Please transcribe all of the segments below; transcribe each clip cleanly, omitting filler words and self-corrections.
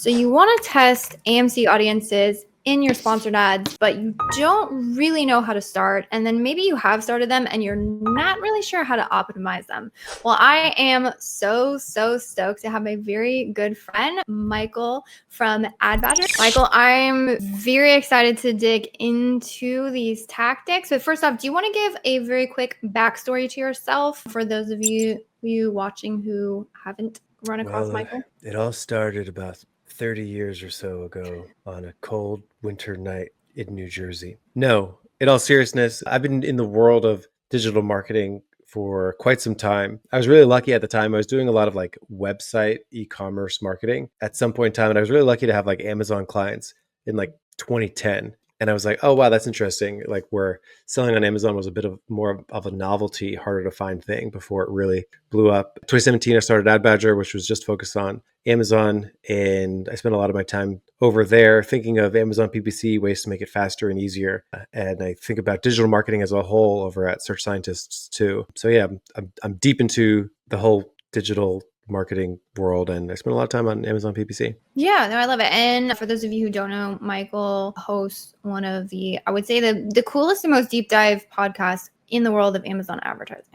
So you want to test AMC audiences in your sponsored ads, but you don't really know how to start. And then maybe you have started them and you're not really sure how to optimize them. Well, I am so stoked to have my very good friend, Michael from AdBadger. Michael, I'm very excited to dig into these tactics. But first off, do you want to give a very quick backstory to yourself for those of you watching who haven't run across Michael? It all started about 30 years or so ago on a cold winter night in New Jersey. No, in all seriousness, I've been in the world of digital marketing for quite some time. I was really lucky at the time. I was doing a lot of like website e-commerce marketing at some point in time. And I was really lucky to have like Amazon clients in like 2010. And I was like, oh, wow, that's interesting. Like where selling on Amazon was a bit of more of a novelty, harder to find thing before it really blew up. 2017, I started AdBadger, which was just focused on Amazon. And I spent a lot of my time over there thinking of Amazon PPC, ways to make it faster and easier. And I think about digital marketing as a whole over at Search Scientists too. So yeah, I'm deep into the whole digital marketing world, and I spent a lot of time on Amazon PPC. Yeah, no, I love it. And for those of you who don't know, Michael hosts one of the, I would say the coolest and most deep dive podcasts in the world of Amazon advertising.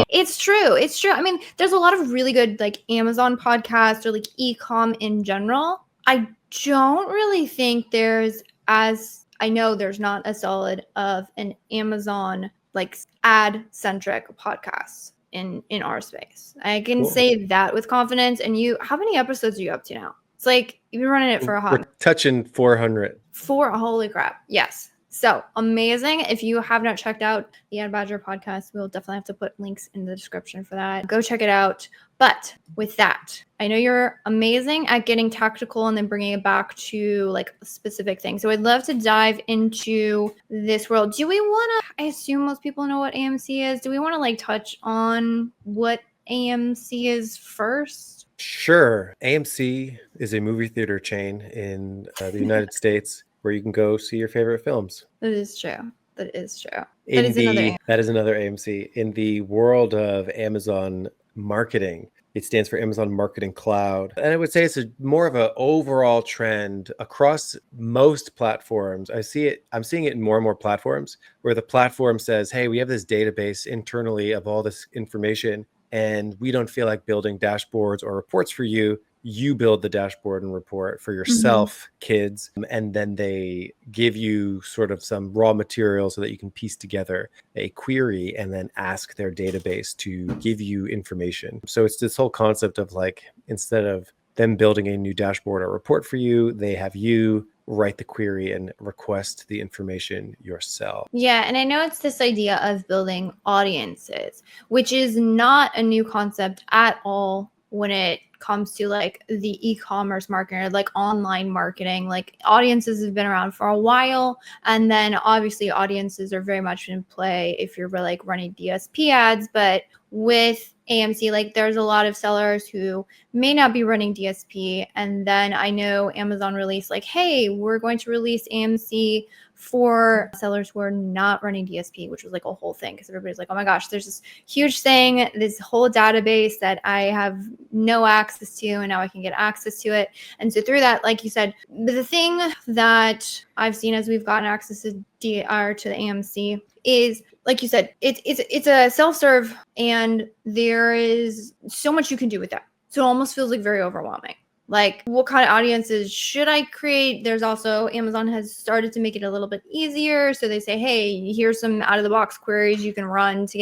It's true. It's true. I mean, there's a lot of really good like Amazon podcasts or like e-com in general. I don't really think there's I know there's not as solid of an Amazon like ad centric podcast in our space. I can say that with confidence. And how many episodes are you up to now? It's like you've been running it for a hot. We're touching 400. Holy crap. Yes. So amazing. If you have not checked out the AdBadger podcast, we'll definitely have to put links in the description for that. Go check it out. But with that, I know you're amazing at getting tactical and then bringing it back to like specific things. So I'd love to dive into this world. Do we want to, I assume most people know what AMC is. Do we want to like touch on what AMC is first? Sure. AMC is a movie theater chain in the United States where you can go see your favorite films. That is true. That is true. That is another AMC. In the world of Amazon marketing, it stands for Amazon Marketing Cloud. And I would say it's more of an overall trend across most platforms. I'm seeing it in more and more platforms where the platform says, hey, we have this database internally of all this information, and we don't feel like building dashboards or reports for you. You build the dashboard and report for yourself, kids, and then they give you sort of some raw material so that you can piece together a query and then ask their database to give you information. So it's this whole concept of like, instead of them building a new dashboard or report for you, they have you write the query and request the information yourself. Yeah, and I know it's this idea of building audiences, which is not a new concept at all when it comes to like the e-commerce marketing or like online marketing. Like audiences have been around for a while, and then obviously audiences are very much in play if you're like running DSP ads. But with AMC, like there's a lot of sellers who may not be running DSP, and then I know Amazon released like, hey, we're going to release AMC for sellers who are not running DSP, which was like a whole thing because everybody's like, oh my gosh, there's this huge thing, this whole database that I have no access to, and now I can get access to it. And so through that, like you said, the thing that I've seen as we've gotten access to DR to the AMC is, like you said, it's a self-serve, and there is so much you can do with that. So it almost feels like very overwhelming. Like, what kind of audiences should I create? There's also, Amazon has started to make it a little bit easier. So they say, hey, here's some out of the box queries you can run to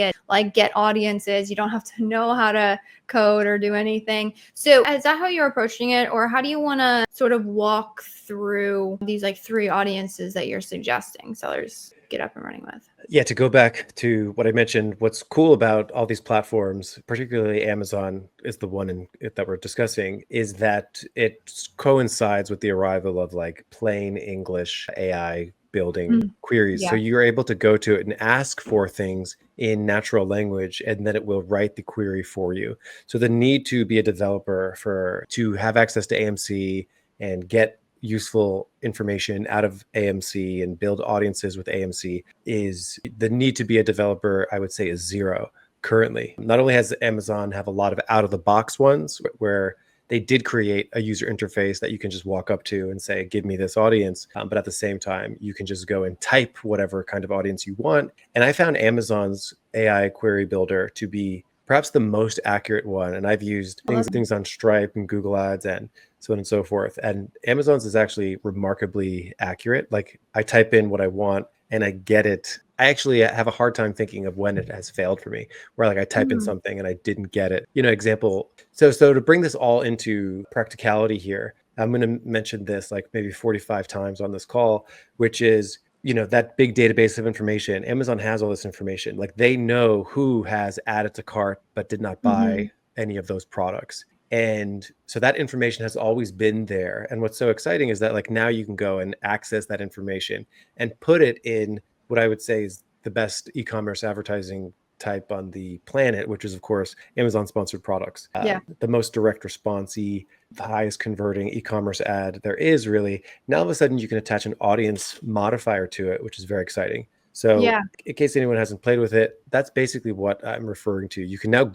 get audiences. You don't have to know how to code or do anything. So is that how you're approaching it? Or how do you want to sort of walk through these like 3 audiences that you're suggesting sellers get up and running with? Yeah, to go back to what I mentioned, what's cool about all these platforms, particularly Amazon is the one that we're discussing, is that it coincides with the arrival of like plain English AI building queries. Yeah. So you're able to go to it and ask for things in natural language, and then it will write the query for you. So the need to be a developer to have access to AMC and get useful information out of AMC and build audiences with AMC is the need to be a developer, I would say, is zero currently. Not only has Amazon have a lot of out of the box ones where they did create a user interface that you can just walk up to and say, give me this audience. But at the same time, you can just go and type whatever kind of audience you want. And I found Amazon's AI query builder to be perhaps the most accurate one. And I've used things on Stripe and Google Ads and so on and so forth. And Amazon's is actually remarkably accurate. Like I type in what I want and I get it. I actually have a hard time thinking of when it has failed for me, where like I type in something and I didn't get it. Example. So to bring this all into practicality here, I'm going to mention this like maybe 45 times on this call, which is, that big database of information. Amazon has all this information. Like they know who has added to cart but did not buy any of those products. And so that information has always been there. And what's so exciting is that like now you can go and access that information and put it in what I would say is the best e-commerce advertising type on the planet, which is of course Amazon sponsored products. The most direct response-y, the highest converting e-commerce ad there is really. Now all of a sudden you can attach an audience modifier to it, which is very exciting. So in case anyone hasn't played with it, that's basically what I'm referring to. You can now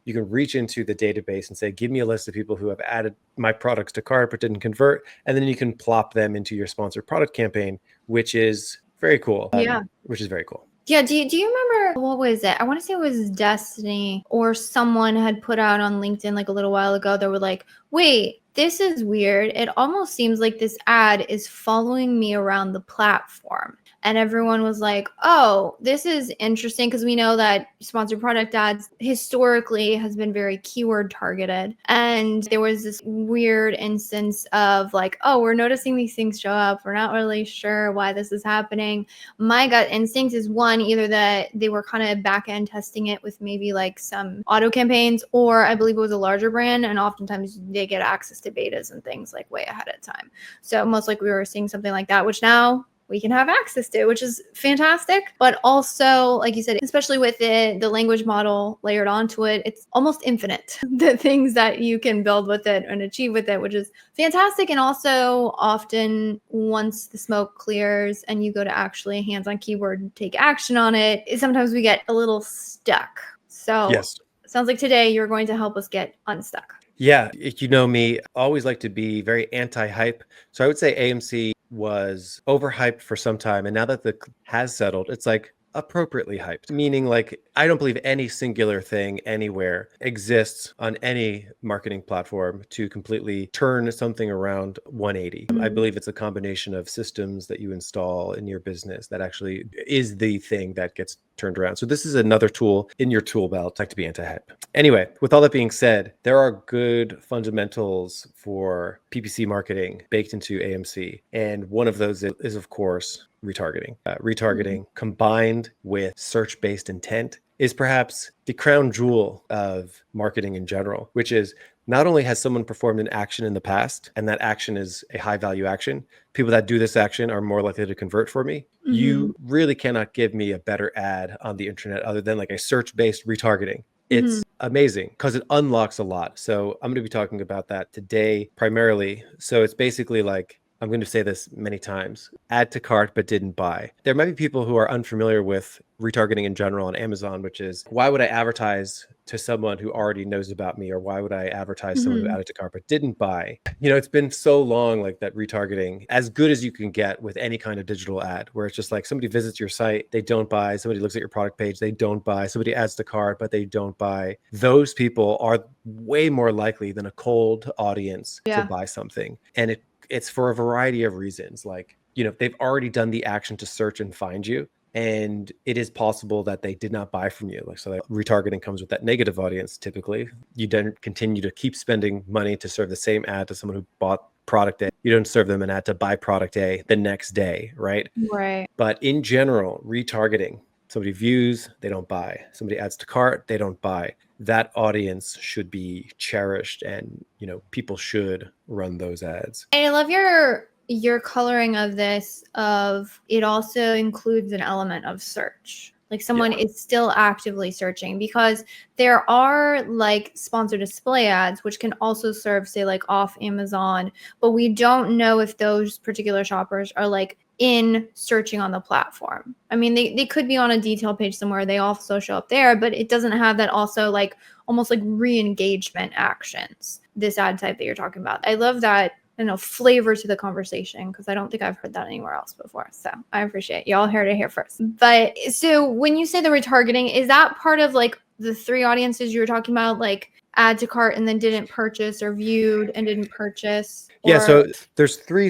you can reach into the database and say, give me a list of people who have added my products to cart but didn't convert. And then you can plop them into your sponsored product campaign, which is very cool. Which is very cool. Yeah. Do you remember, what was it? I want to say it was Destiny or someone had put out on LinkedIn like a little while ago. They were like, wait, this is weird. It almost seems like this ad is following me around the platform. And everyone was like, oh, this is interesting, because we know that sponsored product ads historically has been very keyword targeted. And there was this weird instance of like, oh, we're noticing these things show up. We're not really sure why this is happening. My gut instinct is one, either that they were kind of back end testing it with maybe like some auto campaigns, or I believe it was a larger brand. And oftentimes they get access to betas and things like way ahead of time. So most likely we were seeing something like that, which now we can have access to, which is fantastic. But also, like you said, especially with the language model layered onto it, it's almost infinite, the things that you can build with it and achieve with it, which is fantastic. And also often once the smoke clears and you go to actually hands-on keyword take action on it, sometimes we get a little stuck. So yes. Sounds like today you're going to help us get unstuck. Yeah, you know me, I always like to be very anti-hype. So I would say AMC was overhyped for some time. And now that the has settled, it's like appropriately hyped, meaning like I don't believe any singular thing anywhere exists on any marketing platform to completely turn something around 180. I believe it's a combination of systems that you install in your business that actually is the thing that gets turned around. So this is another tool in your tool belt, like to be anti-hype. Anyway, with all that being said, there are good fundamentals for PPC marketing baked into AMC. And one of those is of course, retargeting. Retargeting combined with search-based intent is perhaps the crown jewel of marketing in general, which is not only has someone performed an action in the past, and that action is a high value action, people that do this action are more likely to convert for me. You really cannot give me a better ad on the internet other than like a search-based retargeting. It's amazing because it unlocks a lot. So I'm going to be talking about that today primarily. So it's basically like, I'm going to say this many times, add to cart but didn't buy. There might be people who are unfamiliar with retargeting in general on Amazon, which is, why would I advertise to someone who already knows about me? Or why would I advertise someone who added to cart but didn't buy? It's been so long like that retargeting, as good as you can get with any kind of digital ad, where it's just like somebody visits your site, they don't buy. Somebody looks at your product page, they don't buy. Somebody adds to cart, but they don't buy. Those people are way more likely than a cold audience to buy something. And it's for a variety of reasons. Like, they've already done the action to search and find you. And it is possible that they did not buy from you. Like, so that retargeting comes with that negative audience. Typically, you don't continue to keep spending money to serve the same ad to someone who bought product A. You don't serve them an ad to buy product A the next day, right? Right. But in general, retargeting, somebody views, they don't buy. Somebody adds to cart, they don't buy. That audience should be cherished, and people should run those ads. And I love your coloring of this, of it also includes an element of search. Like someone is still actively searching, because there are like sponsored display ads, which can also serve, say, like off Amazon, but we don't know if those particular shoppers are like in searching on the platform. I mean, they could be on a detail page somewhere. They also show up there, but it doesn't have that also like almost like re-engagement actions, this ad type that you're talking about. I love that, flavor to the conversation, because I don't think I've heard that anywhere else before. So I appreciate y'all heard it here first. But so when you say the retargeting, is that part of like the 3 audiences you were talking about, like add to cart and then didn't purchase, or viewed and didn't purchase? Yeah, so there's three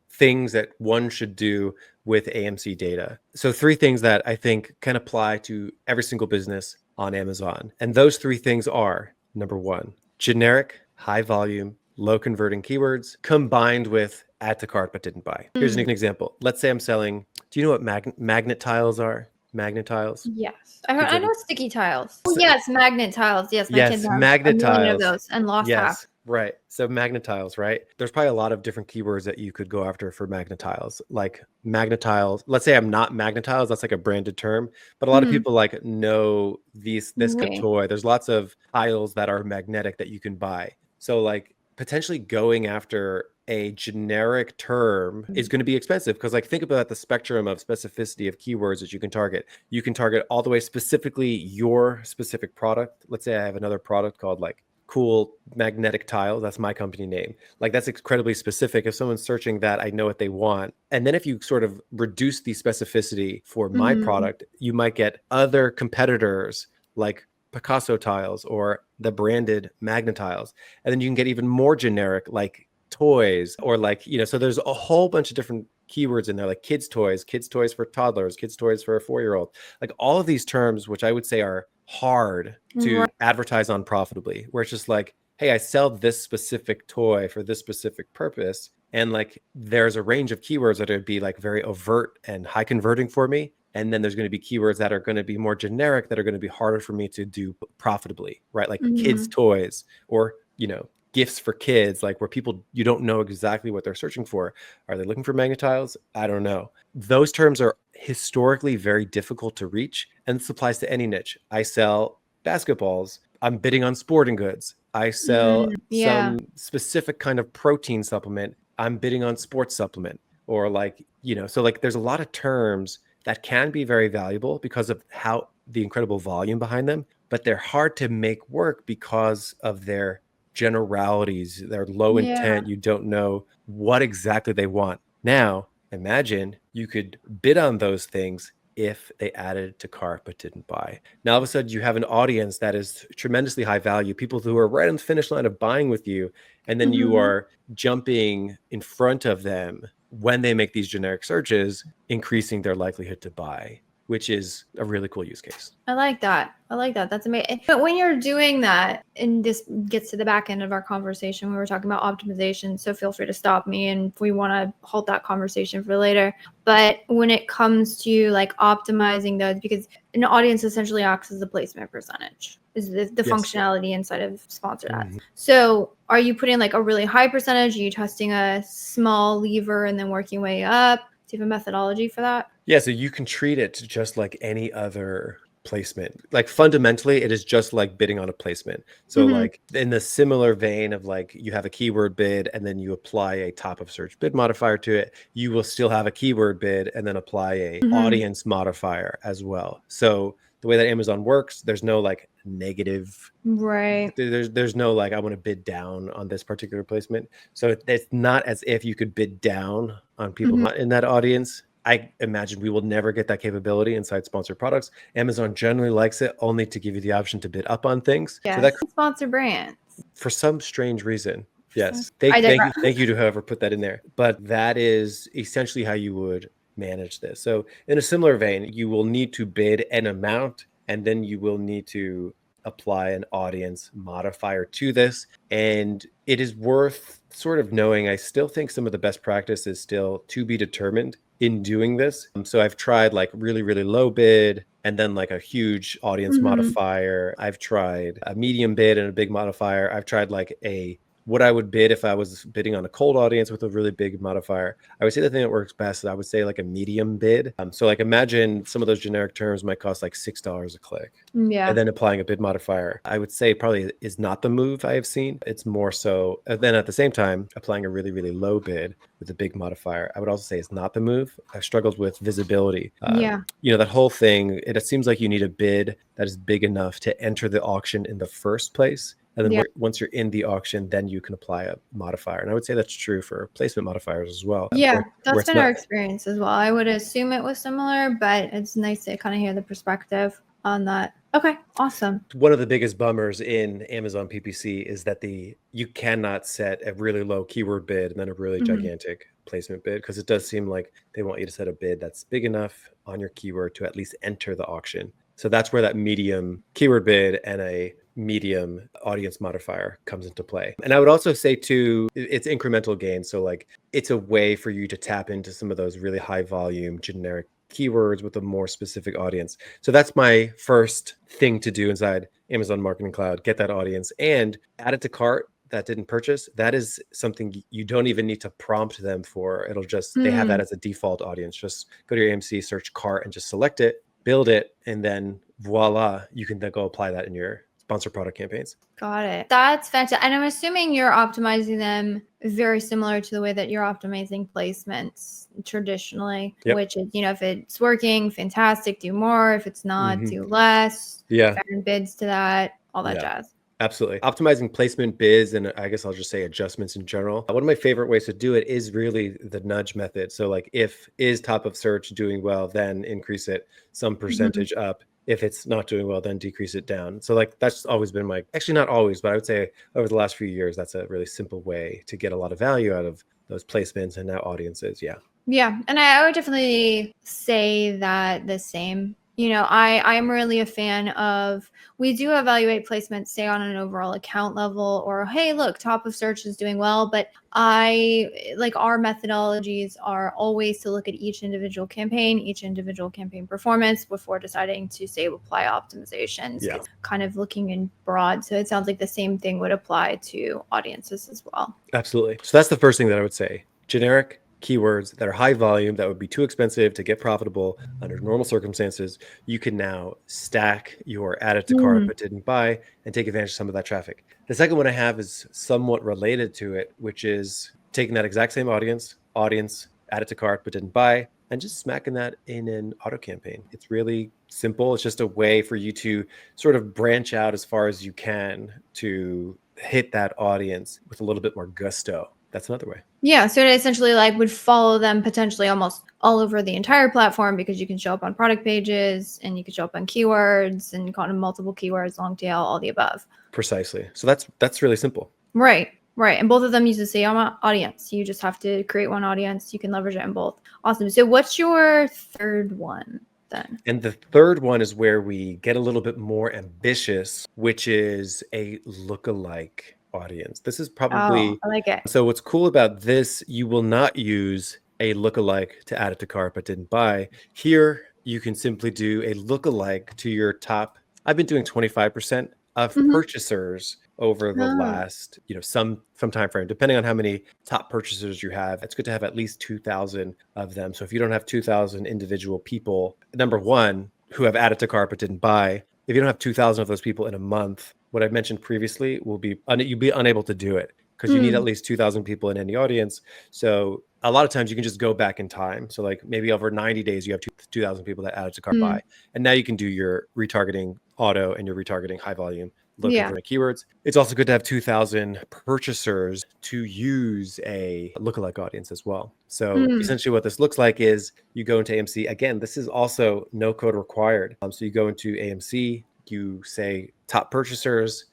things that one should do with AMC data. So 3 things that I think can apply to every single business on Amazon. And those 3 things are, number 1, generic, high volume, low converting keywords combined with add to cart but didn't buy. Here's an example. Let's say I'm selling, do you know what magnet tiles are? Magnet tiles? Yes. I know sticky tiles. Oh, yes, magnet tiles. Yes, my kids have magnet a million tiles of those and lost half. Right. So magnet tiles, right? There's probably a lot of different keywords that you could go after for magnet tiles. Like magnet tiles. Let's say I'm not magnet tiles. That's like a branded term, but a lot of people like know this kind of toy. There's lots of tiles that are magnetic that you can buy. So like potentially going after a generic term is going to be expensive, because like think about the spectrum of specificity of keywords that you can target. You can target all the way specifically your specific product. Let's say I have another product called like cool magnetic tiles. That's my company name. Like that's incredibly specific. If someone's searching that, I know what they want. And then if you sort of reduce the specificity for my product, you might get other competitors like Picasso tiles or the branded magnet tiles. And then you can get even more generic like toys, or like, so there's a whole bunch of different keywords in there, like kids toys for toddlers, kids toys for a 4-year-old, like all of these terms, which I would say are hard to advertise on profitably, where it's just like, hey, I sell this specific toy for this specific purpose. And like, there's a range of keywords that would be like very overt and high converting for me. And then there's going to be keywords that are going to be more generic, that are going to be harder for me to do profitably, right? Like kids toys, or, gifts for kids, like where people, you don't know exactly what they're searching for. Are they looking for magnet tiles? I don't know. Those terms are historically very difficult to reach, and this applies to any niche. I sell basketballs. I'm bidding on sporting goods. I sell some specific kind of protein supplement. I'm bidding on sports supplement, or like, so like there's a lot of terms that can be very valuable because of how the incredible volume behind them, but they're hard to make work because of their generalities, their low intent. You don't know what exactly they want. Now, imagine you could bid on those things if they added to cart but didn't buy. Now, all of a sudden, you have an audience that is tremendously high value, people who are right on the finish line of buying with you, and then you are jumping in front of them when they make these generic searches, increasing their likelihood to buy, which is a really cool use case. I like that. That's amazing. But when you're doing that, and this gets to the back end of our conversation, we were talking about optimization, so feel free to stop me and if we want to hold that conversation for later. But when it comes to like optimizing those, because an audience essentially acts as a placement percentage, is the functionality inside of sponsored ads. So are you putting like a really high percentage? Are you testing a small lever and then working way up? Do you have a methodology for that? Yeah, so you can treat it just like any other placement. Like fundamentally, it is just like bidding on a placement. So like in the similar vein of like you have a keyword bid and then you apply a top of search bid modifier to it, you will still have a keyword bid and then apply a audience modifier as well. So the way that Amazon works, there's no like negative, right? There's no like I want to bid down on this particular placement. So it's not as if you could bid down on people not in that audience. I imagine we will never get that capability inside sponsored products. Amazon generally likes it only to give you the option to bid up on things. Yes. So that sponsor brands for some strange reason. Yes. Thank you to whoever put that in there. But that is essentially how you would manage this. So in a similar vein, you will need to bid an amount, and then you will need to apply an audience modifier to this. And it is worth sort of knowing, I still think some of the best practice is still to be determined in doing this. So I've tried like really, really low bid and then like a huge audience modifier. I've tried a medium bid and a big modifier. I've tried like a what I would bid if I was bidding on a cold audience with a really big modifier, I would say the thing that works best is I would say like a medium bid. So like imagine some of those generic terms might cost like $6 a click. Yeah. And then applying a bid modifier, I would say probably is not the move I have seen. It's more so, and then at the same time, applying a really, really low bid with a big modifier, I would also say is not the move. I've struggled with visibility. Yeah. That whole thing, it seems like you need a bid that is big enough to enter the auction in the first place. And then once you're in the auction, then you can apply a modifier. And I would say that's true for placement modifiers as well. Yeah, that's been our experience as well. I would assume it was similar, but it's nice to kind of hear the perspective on that. Okay, awesome. One of the biggest bummers in Amazon PPC is that you cannot set a really low keyword bid and then a really gigantic placement bid, because it does seem like they want you to set a bid that's big enough on your keyword to at least enter the auction. So that's where that medium keyword bid and a medium audience modifier comes into play. And I would also say too, it's incremental gain. So like it's a way for you to tap into some of those really high volume generic keywords with a more specific audience. So that's my first thing to do inside Amazon Marketing Cloud, get that audience and add it to cart that didn't purchase. That is something you don't even need to prompt them for. It'll just, they have that as a default audience. Just go to your AMC, search cart and just select it, build it, and then voila, you can then go apply that in your sponsor product campaigns. Got it. That's fantastic. And I'm assuming you're optimizing them very similar to the way that you're optimizing placements traditionally, which is, if it's working, fantastic, do more. If it's not, do less. Fair bids to that, all that jazz. Absolutely. Optimizing placement, bids, and I guess I'll just say adjustments in general. One of my favorite ways to do it is really the nudge method. So like if is top of search doing well, then increase it some percentage up. If it's not doing well, then decrease it down. So like that's always been actually not always, but I would say over the last few years, that's a really simple way to get a lot of value out of those placements and now audiences. Yeah. Yeah. And I would definitely say that the same. I'm really a fan of, we do evaluate placements, say on an overall account level, or, hey, look, top of search is doing well. But our methodologies are always to look at each individual campaign performance before deciding to say apply optimizations. Yeah. It's kind of looking in broad. So it sounds like the same thing would apply to audiences as well. Absolutely. So that's the first thing that I would say. Generic keywords that are high volume, that would be too expensive to get profitable under normal circumstances, you can now stack your added to cart but didn't buy and take advantage of some of that traffic. The second one I have is somewhat related to it, which is taking that exact same audience, added to cart but didn't buy, and just smacking that in an auto campaign. It's really simple. It's just a way for you to sort of branch out as far as you can to hit that audience with a little bit more gusto. That's another way. Yeah, so it essentially would follow them potentially almost all over the entire platform, because you can show up on product pages and you can show up on keywords and kind of multiple keywords, long tail, all the above. Precisely. So that's really simple. Right. And both of them use the same audience. You just have to create one audience. You can leverage it in both. Awesome. So what's your third one then? And the third one is where we get a little bit more ambitious, which is a lookalike audience. This is probably, I like it. So what's cool about this, you will not use a lookalike to add it to cart but didn't buy. Here, you can simply do a lookalike to your top. I've been doing 25% of purchasers over the last, some time frame, depending on how many top purchasers you have. It's good to have at least 2,000 of them. So if you don't have 2,000 individual people, number one, who have added to cart but didn't buy, if you don't have 2,000 of those people in a month, what I mentioned previously will be, you'll be unable to do it, because you need at least 2,000 people in any audience. So a lot of times you can just go back in time. So like maybe over 90 days, you have 2,000 people that added to cart buy. And now you can do your retargeting auto and your retargeting high volume looking for keywords. It's also good to have 2,000 purchasers to use a lookalike audience as well. So essentially what this looks like is you go into AMC. Again, this is also no code required. So you go into AMC, you say top purchasers,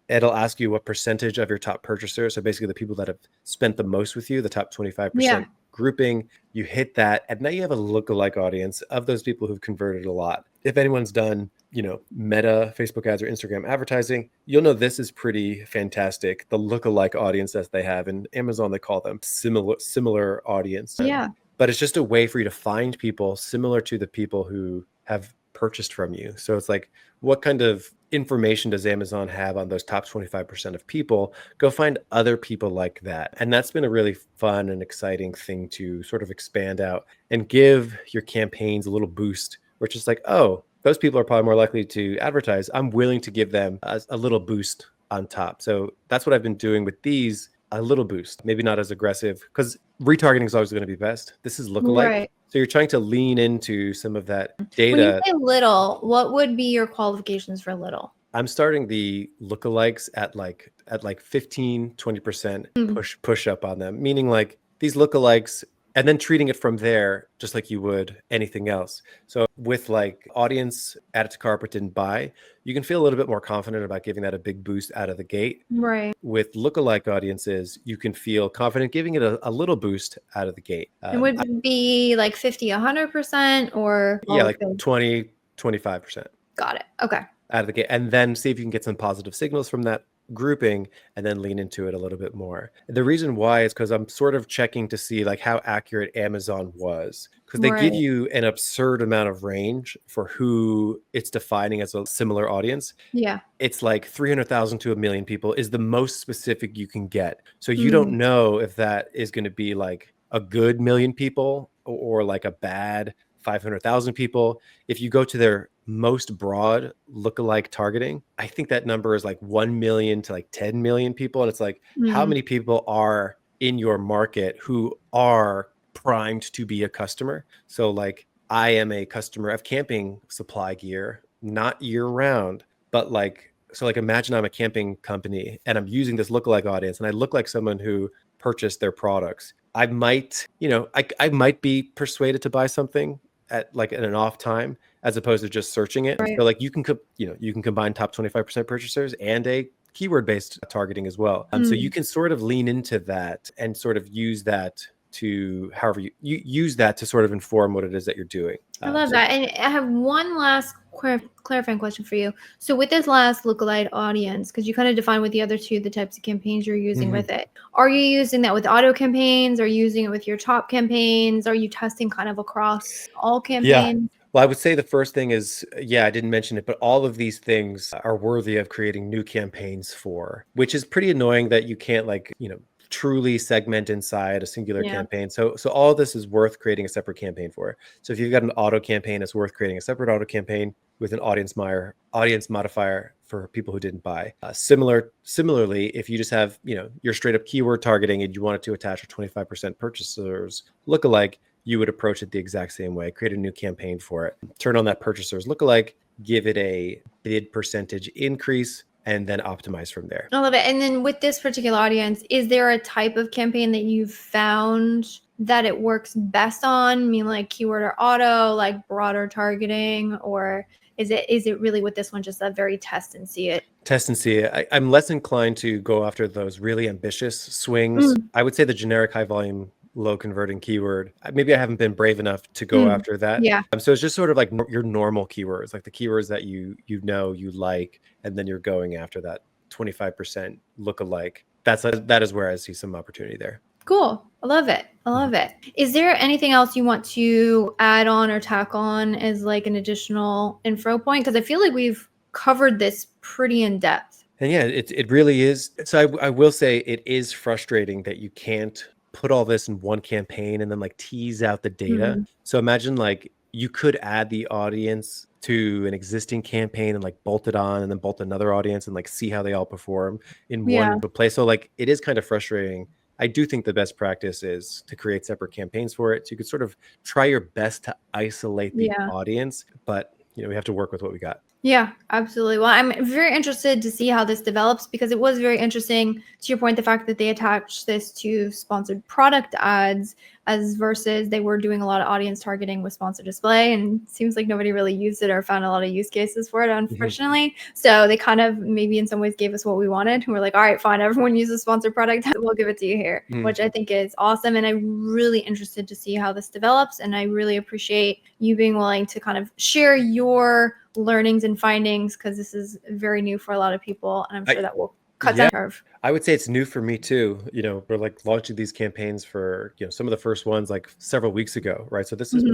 it'll ask you what percentage of your top purchasers, so basically the people that have spent the most with you, the top 25% grouping, you hit that, and now you have a lookalike audience of those people who've converted a lot. If anyone's done, Meta, Facebook ads, or Instagram advertising, you'll know this is pretty fantastic. The lookalike audience that they have, in Amazon, they call them similar audience. Yeah. But it's just a way for you to find people similar to the people who have purchased from you. So it's like, what kind of information does Amazon have on those top 25% of people? Go find other people like that. And that's been a really fun and exciting thing to sort of expand out and give your campaigns a little boost, where it's just like, oh, those people are probably more likely to advertise. I'm willing to give them a little boost on top. So that's what I've been doing with these, a little boost, maybe not as aggressive, because retargeting is always going to be best. This is lookalike. Right. So you're trying to lean into some of that When you data. say little, what would be your qualifications for little? I'm starting the lookalikes at like 15, 20% push up on them, meaning like these lookalikes, and then treating it from there just like you would anything else. So with like audience added to cart but didn't buy, you can feel a little bit more confident about giving that a big boost out of the gate. Right. With lookalike audiences, you can feel confident giving it a little boost out of the gate. It would be like 50, 100%, or Yeah, like 20, 25%. Got it. Okay. Out of the gate, and then see if you can get some positive signals from that grouping and then lean into it a little bit more. The reason why is because I'm sort of checking to see like how accurate Amazon was, because they give you an absurd amount of range for who it's defining as a similar audience. Yeah. It's like 300,000 to 1 million people is the most specific you can get. So you don't know if that is going to be like a good million people or like a bad 500,000 people. If you go to their most broad lookalike targeting, I think that number is like 1 million to like 10 million people. And it's like, how many people are in your market who are primed to be a customer? So like, I am a customer of camping supply gear, not year round, but like, so like imagine I'm a camping company and I'm using this lookalike audience and I look like someone who purchased their products. I might, I might be persuaded to buy something at like in an off time, as opposed to just searching it. So like you can combine top 25% purchasers and a keyword based targeting as well. So you can sort of lean into that and sort of use that to however you use that to sort of inform what it is that you're doing. I love that. And I have one last clarifying question for you. So with this last lookalike audience, because you kind of define with the other two the types of campaigns you're using with it, are you using that with auto campaigns? Are you using it with your top campaigns? Are you testing kind of across all campaigns? Yeah. Well, I would say the first thing is, I didn't mention it, but all of these things are worthy of creating new campaigns for, which is pretty annoying that you can't truly segment inside a singular campaign. So all of this is worth creating a separate campaign for. So if you've got an auto campaign, it's worth creating a separate auto campaign with an audience modifier for people who didn't buy. Similarly, if you just have, your straight up keyword targeting and you wanted to attach a 25% purchasers lookalike, you would approach it the exact same way. Create a new campaign for it. Turn on that purchasers lookalike, give it a bid percentage increase, and then optimize from there. I love it. And then with this particular audience, is there a type of campaign that you've found that it works best on? I mean, like keyword or auto, like broader targeting, or is it really with this one just a very test and see it? Test and see it. I'm less inclined to go after those really ambitious swings. I would say the generic high volume, low converting keyword. Maybe I haven't been brave enough to go after that. Yeah. So it's just sort of like your normal keywords, like the keywords that you like, and then you're going after that 25% lookalike. That is where I see some opportunity there. Cool. I love it. I love it. Is there anything else you want to add on or tack on as like an additional info point? Because I feel like we've covered this pretty in depth. And yeah, it really is. So I will say it is frustrating that you can't put all this in one campaign and then like tease out the data. So imagine like you could add the audience to an existing campaign and like bolt it on and then bolt another audience and like see how they all perform in one place. So like it is kind of frustrating. I do think the best practice is to create separate campaigns for it. So you could sort of try your best to isolate the audience, but we have to work with what we got. Yeah, absolutely. Well, I'm very interested to see how this develops because it was very interesting, to your point, the fact that they attached this to sponsored product ads as versus they were doing a lot of audience targeting with sponsored display, and it seems like nobody really used it or found a lot of use cases for it, unfortunately. So they kind of maybe in some ways gave us what we wanted. And we're like, all right, fine, everyone uses sponsored product. We'll give it to you here, which I think is awesome. And I'm really interested to see how this develops. And I really appreciate you being willing to kind of share your learnings and findings because this is very new for a lot of people. And I'm sure that will cut that curve. I would say it's new for me too. We're like launching these campaigns for, some of the first ones like several weeks ago, right? So this is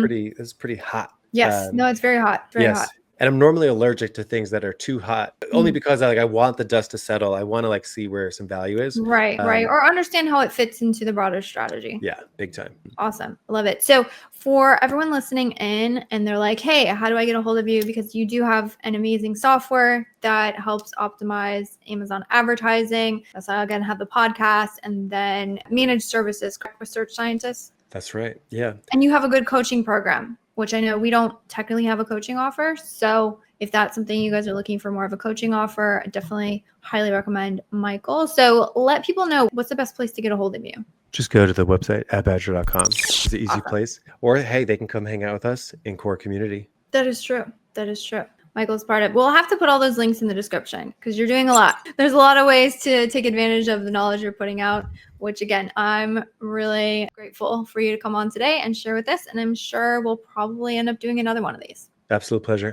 pretty hot. Yes. No, it's very hot. Very hot. And I'm normally allergic to things that are too hot, only because I want the dust to settle. I want to like see where some value is. Right. Or understand how it fits into the broader strategy. Yeah, big time. Awesome. Love it. So for everyone listening in and they're like, hey, how do I get a hold of you? Because you do have an amazing software that helps optimize Amazon advertising. That's how I again have the podcast and then managed services, correct, with Search Scientists. That's right. Yeah. And you have a good coaching program, which I know we don't technically have a coaching offer. So if that's something you guys are looking for more of a coaching offer, I definitely highly recommend Michael. So let people know, what's the best place to get a hold of you? Just go to the website @badger.com. It's an easy place. Or hey, they can come hang out with us in core community. That is true. That is true. Michael's part of it. We'll have to put all those links in the description because you're doing a lot. There's a lot of ways to take advantage of the knowledge you're putting out, which again, I'm really grateful for you to come on today and share with us. And I'm sure we'll probably end up doing another one of these. Absolute pleasure.